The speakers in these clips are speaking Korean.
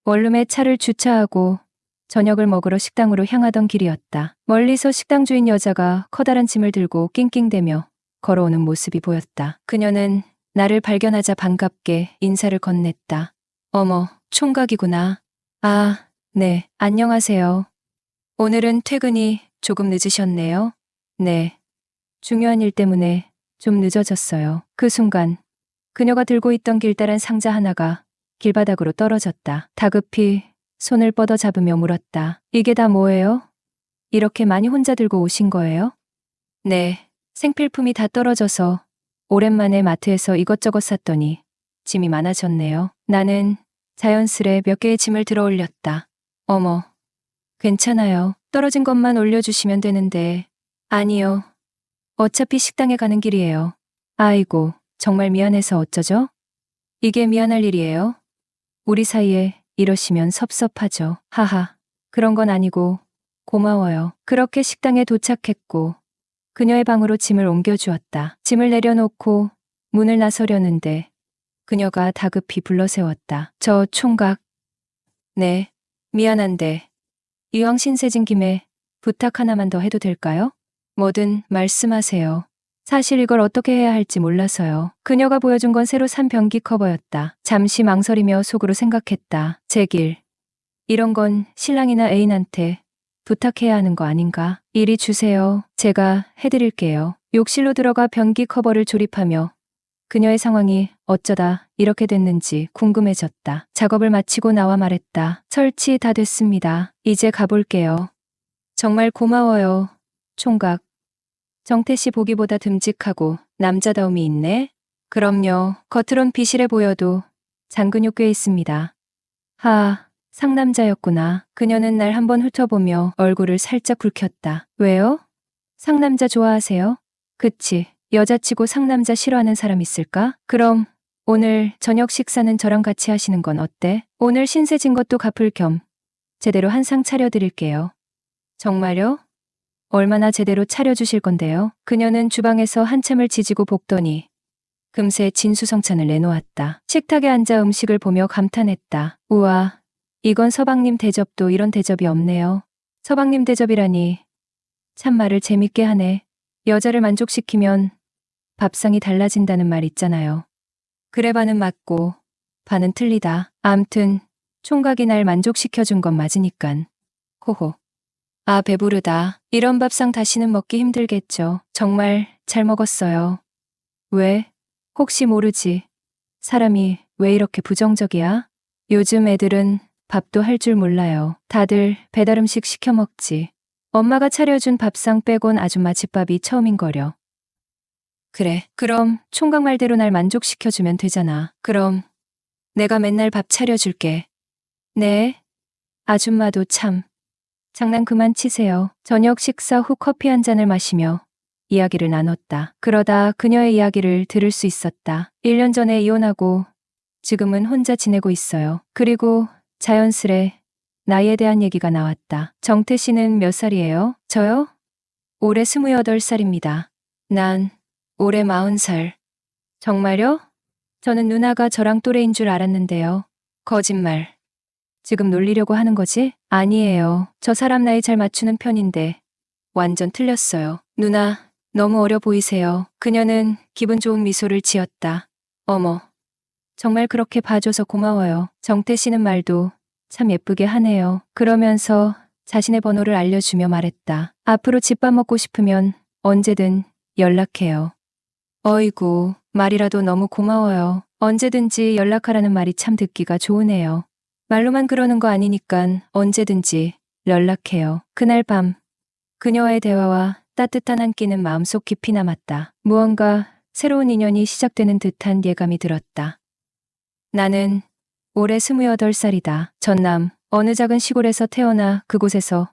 원룸에 차를 주차하고 저녁을 먹으러 식당으로 향하던 길이었다. 멀리서 식당 주인 여자가 커다란 짐을 들고 낑낑대며 걸어오는 모습이 보였다. 그녀는 나를 발견하자 반갑게 인사를 건넸다. 어머, 총각이구나. 아, 네, 안녕하세요. 오늘은 퇴근이 조금 늦으셨네요. 네, 중요한 일 때문에 좀 늦어졌어요. 그 순간 그녀가 들고 있던 길다란 상자 하나가 길바닥으로 떨어졌다. 다급히 손을 뻗어 잡으며 물었다. 이게 다 뭐예요? 이렇게 많이 혼자 들고 오신 거예요? 네, 생필품이 다 떨어져서 오랜만에 마트에서 이것저것 샀더니 짐이 많아졌네요. 나는 자연스레 몇 개의 짐을 들어 올렸다. 어머, 괜찮아요. 떨어진 것만 올려주시면 되는데. 아니요. 어차피 식당에 가는 길이에요. 아이고, 정말 미안해서 어쩌죠? 이게 미안할 일이에요? 우리 사이에 이러시면 섭섭하죠. 하하, 그런 건 아니고 고마워요. 그렇게 식당에 도착했고 그녀의 방으로 짐을 옮겨주었다. 짐을 내려놓고 문을 나서려는데 그녀가 다급히 불러세웠다. 저 총각. 네, 미안한데 이왕 신세진 김에 부탁 하나만 더 해도 될까요? 뭐든 말씀하세요. 사실 이걸 어떻게 해야 할지 몰라서요. 그녀가 보여준 건 새로 산 변기 커버였다. 잠시 망설이며 속으로 생각했다. 제 길. 이런 건 신랑이나 애인한테 부탁해야 하는 거 아닌가? 이리 주세요. 제가 해드릴게요. 욕실로 들어가 변기 커버를 조립하며 그녀의 상황이 어쩌다 이렇게 됐는지 궁금해졌다. 작업을 마치고 나와 말했다. 설치 다 됐습니다. 이제 가볼게요. 정말 고마워요, 총각. 정태 씨 보기보다 듬직하고 남자다움이 있네. 그럼요. 겉으론 비실해 보여도 장근육 꽤 있습니다. 하, 상남자였구나. 그녀는 날 한번 훑어보며 얼굴을 살짝 붉혔다. 왜요? 상남자 좋아하세요? 그치. 여자치고 상남자 싫어하는 사람 있을까? 그럼 오늘 저녁 식사는 저랑 같이 하시는 건 어때? 오늘 신세 진 것도 갚을 겸 제대로 한상 차려드릴게요. 정말요? 얼마나 제대로 차려주실 건데요? 그녀는 주방에서 한참을 지지고 볶더니 금세 진수성찬을 내놓았다. 식탁에 앉아 음식을 보며 감탄했다. 우와, 이건 서방님 대접도 이런 대접이 없네요. 서방님 대접이라니. 참 말을 재밌게 하네. 여자를 만족시키면 밥상이 달라진다는 말 있잖아요. 그래 반은 맞고 반은 틀리다. 암튼 총각이 날 만족시켜준 건 맞으니깐. 호호. 아, 배부르다. 이런 밥상 다시는 먹기 힘들겠죠. 정말 잘 먹었어요. 왜? 혹시 모르지. 사람이 왜 이렇게 부정적이야? 요즘 애들은 밥도 할 줄 몰라요. 다들 배달 음식 시켜 먹지. 엄마가 차려준 밥상 빼곤 아줌마 집밥이 처음인거려. 그래, 그럼 총각 말대로 날 만족시켜주면 되잖아. 그럼 내가 맨날 밥 차려줄게. 네. 아줌마도 참. 장난 그만 치세요. 저녁 식사 후 커피 한 잔을 마시며 이야기를 나눴다. 그러다 그녀의 이야기를 들을 수 있었다. 1년 전에 이혼하고 지금은 혼자 지내고 있어요. 그리고 자연스레 나이에 대한 얘기가 나왔다. 정태 씨는 몇 살이에요? 저요? 올해 28살입니다. 난 올해 40살. 정말요? 저는 누나가 저랑 또래인 줄 알았는데요. 거짓말. 지금 놀리려고 하는 거지? 아니에요. 저 사람 나이 잘 맞추는 편인데 완전 틀렸어요. 누나, 너무 어려 보이세요. 그녀는 기분 좋은 미소를 지었다. 어머, 정말 그렇게 봐줘서 고마워요. 정태 씨는 말도 참 예쁘게 하네요. 그러면서 자신의 번호를 알려주며 말했다. 앞으로 집밥 먹고 싶으면 언제든 연락해요. 어이구, 말이라도 너무 고마워요. 언제든지 연락하라는 말이 참 듣기가 좋으네요. 말로만 그러는 거 아니니깐 언제든지 연락해요. 그날 밤 그녀와의 대화와 따뜻한 한 끼는 마음속 깊이 남았다. 무언가 새로운 인연이 시작되는 듯한 예감이 들었다. 나는 올해 28살이다. 전남 어느 작은 시골에서 태어나 그곳에서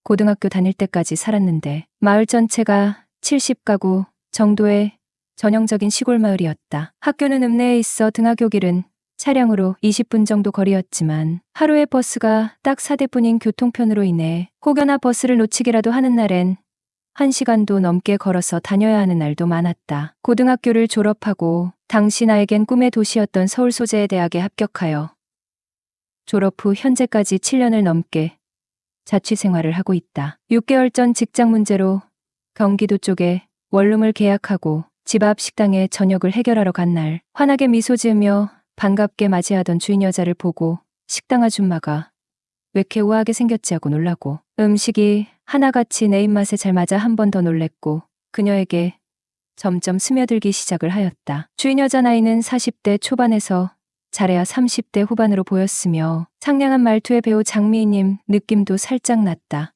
고등학교 다닐 때까지 살았는데 마을 전체가 70가구 정도의 전형적인 시골 마을이었다. 학교는 읍내에 있어 등하교길은 차량으로 20분 정도 거리였지만 하루에 버스가 딱 4대뿐인 교통편으로 인해 혹여나 버스를 놓치기라도 하는 날엔 1시간도 넘게 걸어서 다녀야 하는 날도 많았다. 고등학교를 졸업하고 당시 나에겐 꿈의 도시였던 서울 소재의 대학에 합격하여 졸업 후 현재까지 7년을 넘게 자취 생활을 하고 있다. 6개월 전 직장 문제로 경기도 쪽에 원룸을 계약하고 집 앞 식당에 저녁을 해결하러 간 날, 환하게 미소 지으며 반갑게 맞이하던 주인 여자를 보고 식당 아줌마가 왜 이렇게 우아하게 생겼지 하고 놀라고, 음식이 하나같이 내 입맛에 잘 맞아 한 번 더 놀랬고 그녀에게 점점 스며들기 시작을 하였다. 주인 여자 나이는 40대 초반에서 잘해야 30대 후반으로 보였으며 상냥한 말투의 배우 장미희님 느낌도 살짝 났다.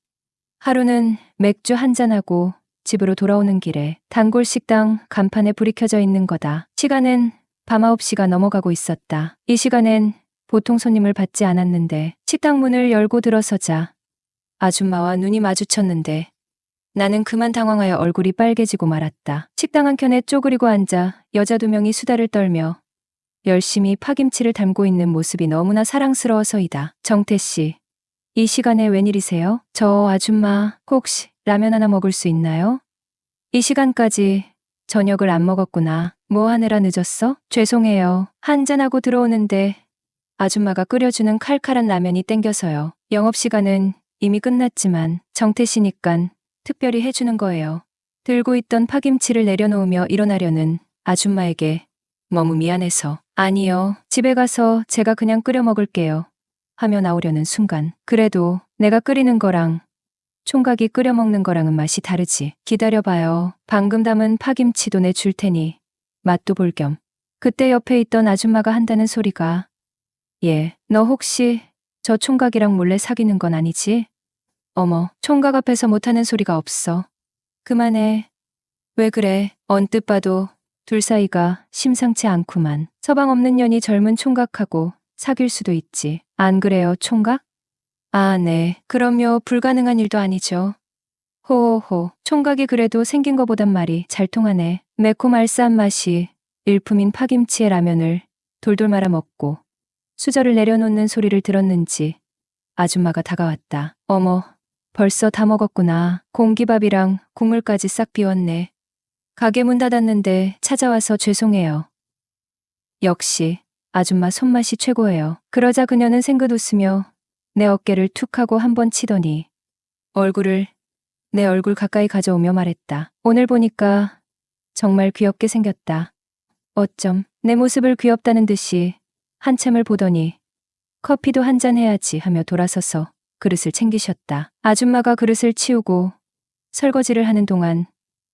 하루는 맥주 한잔하고 집으로 돌아오는 길에 단골 식당 간판에 불이 켜져 있는 거다. 시간은 밤 9시가 넘어가고 있었다. 이 시간엔 보통 손님을 받지 않았는데 식당 문을 열고 들어서자 아줌마와 눈이 마주쳤는데 나는 그만 당황하여 얼굴이 빨개지고 말았다. 식당 한켠에 쪼그리고 앉아 여자 2명이 수다를 떨며 열심히 파김치를 담고 있는 모습이 너무나 사랑스러워서이다. 정태 씨, 이 시간에 웬일이세요? 저 아줌마 혹시 라면 하나 먹을 수 있나요? 이 시간까지 저녁을 안 먹었구나. 뭐 하느라 늦었어? 죄송해요. 한잔하고 들어오는데 아줌마가 끓여주는 칼칼한 라면이 땡겨서요. 영업시간은 이미 끝났지만 정태 씨니깐 특별히 해주는 거예요. 들고 있던 파김치를 내려놓으며 일어나려는 아줌마에게 너무 미안해서 아니요. 집에 가서 제가 그냥 끓여 먹을게요. 하며 나오려는 순간 그래도 내가 끓이는 거랑 총각이 끓여 먹는 거랑은 맛이 다르지. 기다려봐요. 방금 담은 파김치도 내줄 테니 맛도 볼 겸. 그때 옆에 있던 아줌마가 한다는 소리가 예, 너 혹시 저 총각이랑 몰래 사귀는 건 아니지? 어머, 총각 앞에서 못하는 소리가 없어. 그만해. 왜 그래? 언뜻 봐도 둘 사이가 심상치 않구만. 서방 없는 년이 젊은 총각하고 사귈 수도 있지. 안 그래요, 총각? 아, 네. 그럼요. 불가능한 일도 아니죠. 호호호. 총각이 그래도 생긴 거보단 말이 잘 통하네. 매콤 알싸한 맛이 일품인 파김치에 라면을 돌돌 말아 먹고 수저를 내려놓는 소리를 들었는지 아줌마가 다가왔다. 어머, 벌써 다 먹었구나. 공기밥이랑 국물까지 싹 비웠네. 가게 문 닫았는데 찾아와서 죄송해요. 역시 아줌마 손맛이 최고예요. 그러자 그녀는 생긋 웃으며 내 어깨를 툭 하고 한 번 치더니 내 얼굴 가까이 가져오며 말했다. 오늘 보니까 정말 귀엽게 생겼다. 어쩜 내 모습을 귀엽다는 듯이 한참을 보더니 커피도 한잔 해야지 하며 돌아서서 그릇을 챙기셨다. 아줌마가 그릇을 치우고 설거지를 하는 동안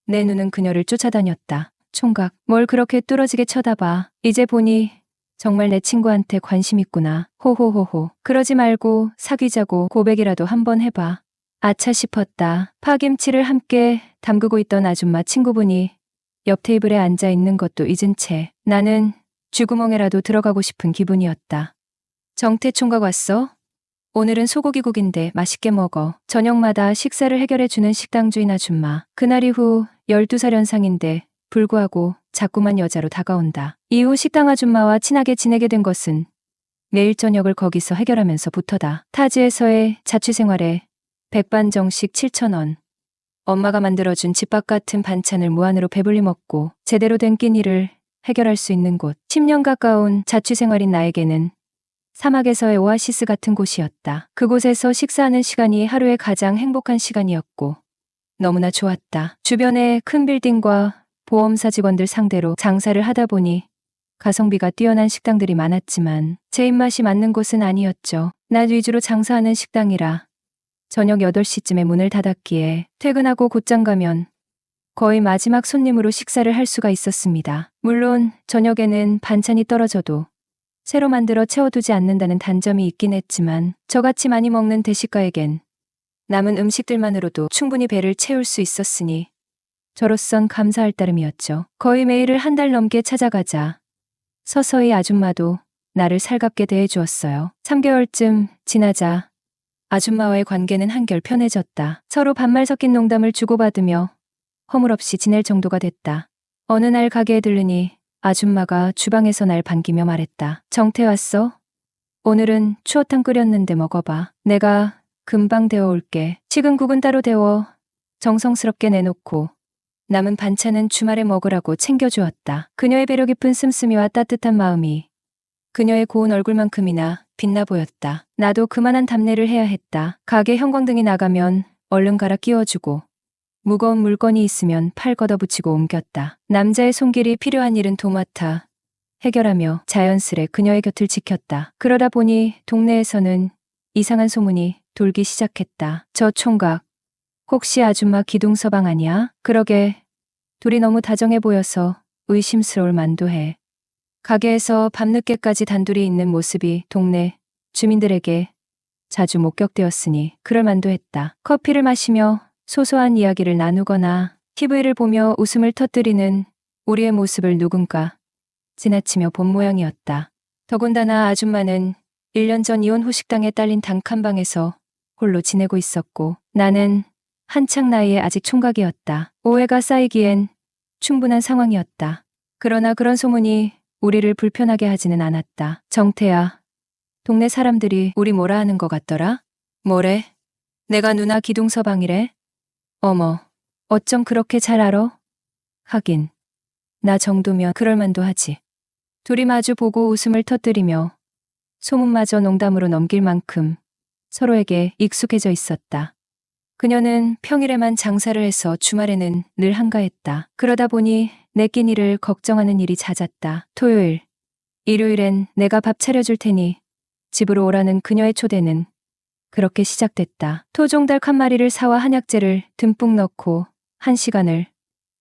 내 눈은 그녀를 쫓아다녔다. 총각, 뭘 그렇게 뚫어지게 쳐다봐. 이제 보니 정말 내 친구한테 관심 있구나. 호호호호. 그러지 말고 사귀자고 고백이라도 한번 해봐. 아차 싶었다. 파김치를 함께 담그고 있던 아줌마 친구분이 옆 테이블에 앉아 있는 것도 잊은 채 나는 쥐구멍에라도 들어가고 싶은 기분이었다. 정태 총각 왔어? 오늘은 소고기국인데 맛있게 먹어. 저녁마다 식사를 해결해주는 식당 주인 아줌마. 그날 이후 12살 연상인데 불구하고 자꾸만 여자로 다가온다. 이후 식당 아줌마와 친하게 지내게 된 것은 매일 저녁을 거기서 해결하면서부터다. 타지에서의 자취 생활에 백반정식 7,000원. 엄마가 만들어준 집밥 같은 반찬을 무한으로 배불리 먹고 제대로 된 끼니를 해결할 수 있는 곳. 10년 가까운 자취 생활인 나에게는 사막에서의 오아시스 같은 곳이었다. 그곳에서 식사하는 시간이 하루의 가장 행복한 시간이었고 너무나 좋았다. 주변에 큰 빌딩과 보험사 직원들 상대로 장사를 하다 보니 가성비가 뛰어난 식당들이 많았지만 제 입맛이 맞는 곳은 아니었죠. 낮 위주로 장사하는 식당이라 저녁 8시쯤에 문을 닫았기에 퇴근하고 곧장 가면 거의 마지막 손님으로 식사를 할 수가 있었습니다. 물론 저녁에는 반찬이 떨어져도 새로 만들어 채워두지 않는다는 단점이 있긴 했지만 저같이 많이 먹는 대식가에겐 남은 음식들만으로도 충분히 배를 채울 수 있었으니 저로선 감사할 따름이었죠. 거의 매일을 한 달 넘게 찾아가자 서서히 아줌마도 나를 살갑게 대해주었어요. 3개월쯤 지나자 아줌마와의 관계는 한결 편해졌다. 서로 반말 섞인 농담을 주고받으며 허물없이 지낼 정도가 됐다. 어느 날 가게에 들르니 아줌마가 주방에서 날 반기며 말했다. 정태 왔어? 오늘은 추어탕 끓였는데 먹어봐. 내가 금방 데워올게. 식은 국은 따로 데워 정성스럽게 내놓고 남은 반찬은 주말에 먹으라고 챙겨주었다. 그녀의 배려 깊은 씀씀이와 따뜻한 마음이 그녀의 고운 얼굴만큼이나 빛나 보였다. 나도 그만한 답례를 해야 했다. 가게 형광등이 나가면 얼른 갈아 끼워주고 무거운 물건이 있으면 팔 걷어붙이고 옮겼다. 남자의 손길이 필요한 일은 도맡아 해결하며 자연스레 그녀의 곁을 지켰다. 그러다 보니 동네에서는 이상한 소문이 돌기 시작했다. 저 총각, 혹시 아줌마 기둥서방 아니야? 그러게 둘이 너무 다정해 보여서 의심스러울 만도 해. 가게에서 밤늦게까지 단둘이 있는 모습이 동네 주민들에게 자주 목격되었으니 그럴 만도 했다. 커피를 마시며 소소한 이야기를 나누거나 TV를 보며 웃음을 터뜨리는 우리의 모습을 누군가 지나치며 본 모양이었다. 더군다나 아줌마는 1년 전 이혼 후 식당에 딸린 단칸방에서 홀로 지내고 있었고 나는 한창 나이에 아직 총각이었다. 오해가 쌓이기엔 충분한 상황이었다. 그러나 그런 소문이 우리를 불편하게 하지는 않았다. 정태야, 동네 사람들이 우리 뭐라 하는 것 같더라? 뭐래? 내가 누나 기둥서방이래? 어머, 어쩜 그렇게 잘 알아? 하긴, 나 정도면 그럴만도 하지. 둘이 마주 보고 웃음을 터뜨리며 소문마저 농담으로 넘길 만큼 서로에게 익숙해져 있었다. 그녀는 평일에만 장사를 해서 주말에는 늘 한가했다. 그러다 보니 내 끼니를 걱정하는 일이 잦았다. 토요일, 일요일엔 내가 밥 차려줄 테니 집으로 오라는 그녀의 초대는 그렇게 시작됐다. 토종닭 한 마리를 사와 한약재를 듬뿍 넣고 1시간을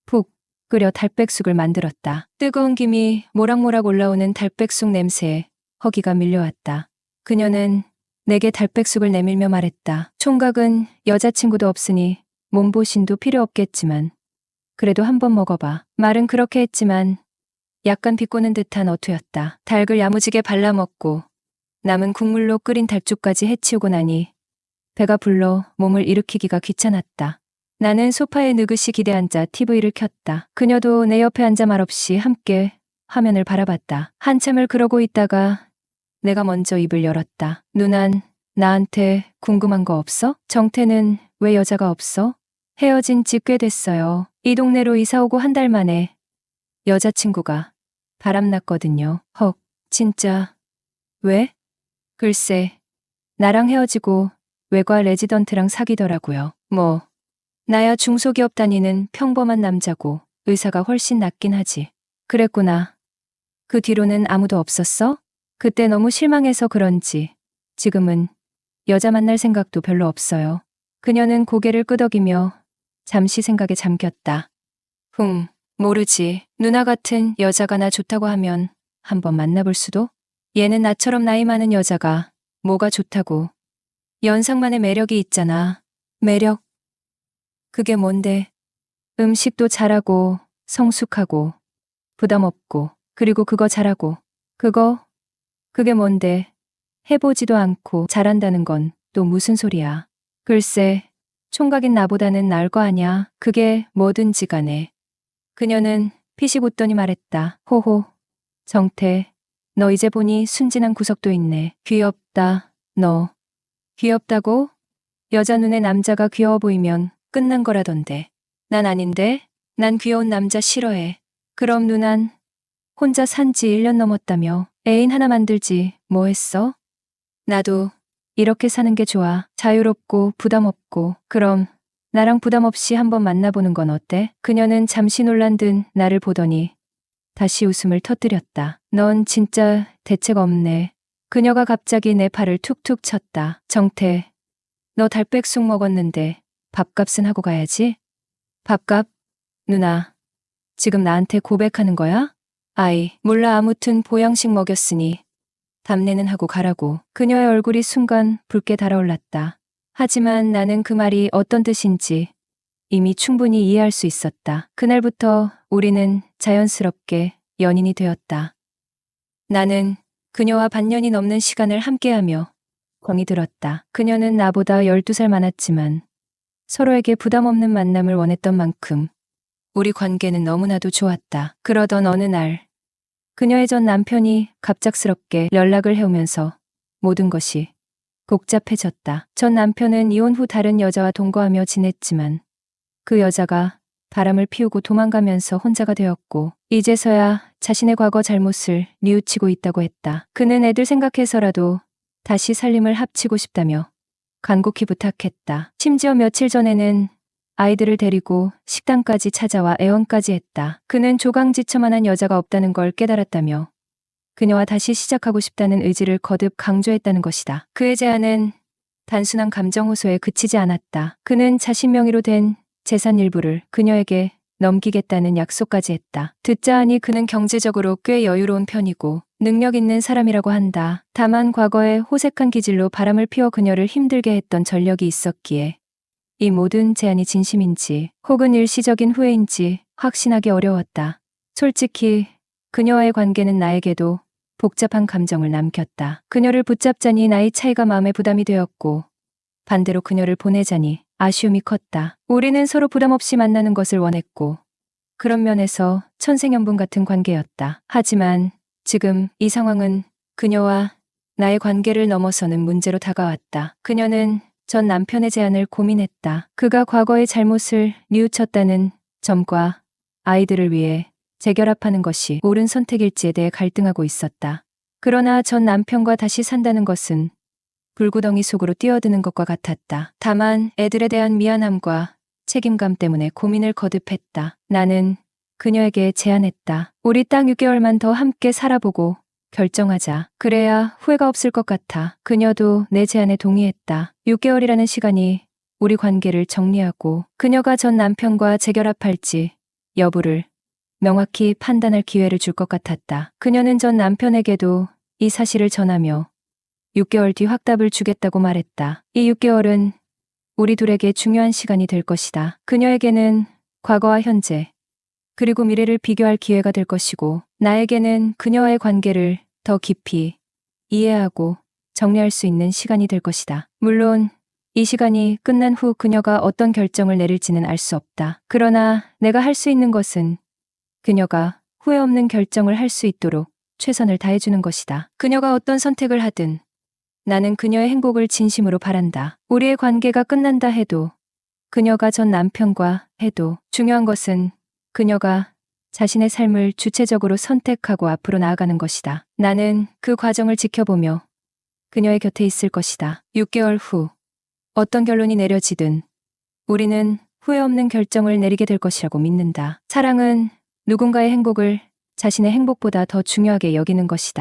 푹 끓여 달백숙을 만들었다. 뜨거운 김이 모락모락 올라오는 달백숙 냄새에 허기가 밀려왔다. 그녀는 내게 달백숙을 내밀며 말했다. 총각은 여자친구도 없으니 몸보신도 필요 없겠지만 그래도 한번 먹어봐. 말은 그렇게 했지만 약간 비꼬는 듯한 어투였다. 닭을 야무지게 발라먹고 남은 국물로 끓인 달죽까지 해치우고 나니 배가 불러 몸을 일으키기가 귀찮았다. 나는 소파에 느긋이 기대앉아 TV를 켰다. 그녀도 내 옆에 앉아 말없이 함께 화면을 바라봤다. 한참을 그러고 있다가 내가 먼저 입을 열었다. 누난 나한테 궁금한 거 없어? 정태는 왜 여자가 없어? 헤어진 지 꽤 됐어요. 이 동네로 이사 오고 1달 만에 여자친구가 바람났거든요. 헉, 진짜. 왜? 글쎄, 나랑 헤어지고 외과 레지던트랑 사귀더라고요. 뭐, 나야 중소기업 다니는 평범한 남자고 의사가 훨씬 낫긴 하지. 그랬구나. 그 뒤로는 아무도 없었어? 그때 너무 실망해서 그런지 지금은 여자 만날 생각도 별로 없어요. 그녀는 고개를 끄덕이며 잠시 생각에 잠겼다. 모르지. 누나 같은 여자가 나 좋다고 하면 한번 만나볼 수도? 얘는 나처럼 나이 많은 여자가 뭐가 좋다고. 연상만의 매력이 있잖아. 매력? 그게 뭔데? 음식도 잘하고 성숙하고 부담 없고 그리고 그거 잘하고 그게 뭔데? 해보지도 않고 잘한다는 건 또 무슨 소리야. 글쎄, 총각인 나보다는 나을 거 아냐. 그게 뭐든지 간에. 그녀는 피식 웃더니 말했다. 호호, 정태, 너 이제 보니 순진한 구석도 있네. 귀엽다, 너. 귀엽다고? 여자 눈에 남자가 귀여워 보이면 끝난 거라던데. 난 아닌데? 난 귀여운 남자 싫어해. 그럼 누난 혼자 산 지 1년 넘었다며. 애인 하나 만들지 뭐 했어? 나도 이렇게 사는 게 좋아. 자유롭고 부담 없고. 그럼 나랑 부담 없이 한번 만나보는 건 어때? 그녀는 잠시 놀란 듯 나를 보더니 다시 웃음을 터뜨렸다. 넌 진짜 대책 없네. 그녀가 갑자기 내 팔을 툭툭 쳤다. 정태, 너 달백숙 먹었는데 밥값은 하고 가야지. 밥값? 누나, 지금 나한테 고백하는 거야? 아이, 몰라. 아무튼 보양식 먹였으니 답례는 하고 가라고. 그녀의 얼굴이 순간 붉게 달아올랐다. 하지만 나는 그 말이 어떤 뜻인지 이미 충분히 이해할 수 있었다. 그날부터 우리는 자연스럽게 연인이 되었다. 나는 그녀와 반년이 넘는 시간을 함께하며 정이 들었다. 그녀는 나보다 12살 많았지만 서로에게 부담 없는 만남을 원했던 만큼 우리 관계는 너무나도 좋았다. 그러던 어느 날 그녀의 전 남편이 갑작스럽게 연락을 해오면서 모든 것이 복잡해졌다. 전 남편은 이혼 후 다른 여자와 동거하며 지냈지만 그 여자가 바람을 피우고 도망가면서 혼자가 되었고 이제서야 자신의 과거 잘못을 뉘우치고 있다고 했다. 그는 애들 생각해서라도 다시 살림을 합치고 싶다며 간곡히 부탁했다. 심지어 며칠 전에는 아이들을 데리고 식당까지 찾아와 애원까지 했다. 그는 조강지처만한 여자가 없다는 걸 깨달았다며 그녀와 다시 시작하고 싶다는 의지를 거듭 강조했다는 것이다. 그의 제안은 단순한 감정 호소에 그치지 않았다. 그는 자신 명의로 된 재산 일부를 그녀에게 넘기겠다는 약속까지 했다. 듣자 하니 그는 경제적으로 꽤 여유로운 편이고 능력 있는 사람이라고 한다. 다만 과거에 호색한 기질로 바람을 피워 그녀를 힘들게 했던 전력이 있었기에 이 모든 제안이 진심인지 혹은 일시적인 후회인지 확신하기 어려웠다. 솔직히 그녀와의 관계는 나에게도 복잡한 감정을 남겼다. 그녀를 붙잡자니 나이 차이가 마음에 부담이 되었고 반대로 그녀를 보내자니 아쉬움이 컸다. 우리는 서로 부담 없이 만나는 것을 원했고 그런 면에서 천생연분 같은 관계였다. 하지만 지금 이 상황은 그녀와 나의 관계를 넘어서는 문제로 다가왔다. 그녀는 전 남편의 제안을 고민했다. 그가 과거의 잘못을 뉘우쳤다는 점과 아이들을 위해 재결합하는 것이 옳은 선택일지에 대해 갈등하고 있었다. 그러나 전 남편과 다시 산다는 것은 불구덩이 속으로 뛰어드는 것과 같았다. 다만 애들에 대한 미안함과 책임감 때문에 고민을 거듭했다. 나는 그녀에게 제안했다. 우리 딱 6개월만 더 함께 살아보고 결정하자. 그래야 후회가 없을 것 같아. 그녀도 내 제안에 동의했다. 6개월이라는 시간이 우리 관계를 정리하고 그녀가 전 남편과 재결합할지 여부를 명확히 판단할 기회를 줄 것 같았다. 그녀는 전 남편에게도 이 사실을 전하며 6개월 뒤 확답을 주겠다고 말했다. 이 6개월은 우리 둘에게 중요한 시간이 될 것이다. 그녀에게는 과거와 현재, 그리고 미래를 비교할 기회가 될 것이고 나에게는 그녀와의 관계를 더 깊이 이해하고 정리할 수 있는 시간이 될 것이다. 물론 이 시간이 끝난 후 그녀가 어떤 결정을 내릴지는 알 수 없다. 그러나 내가 할 수 있는 것은 그녀가 후회 없는 결정을 할 수 있도록 최선을 다해주는 것이다. 그녀가 어떤 선택을 하든 나는 그녀의 행복을 진심으로 바란다. 우리의 관계가 끝난다 해도 그녀가 전 남편과 해도 중요한 것은 그녀가 자신의 삶을 주체적으로 선택하고 앞으로 나아가는 것이다. 나는 그 과정을 지켜보며 그녀의 곁에 있을 것이다. 6개월 후 어떤 결론이 내려지든 우리는 후회 없는 결정을 내리게 될 것이라고 믿는다. 사랑은 누군가의 행복을 자신의 행복보다 더 중요하게 여기는 것이다.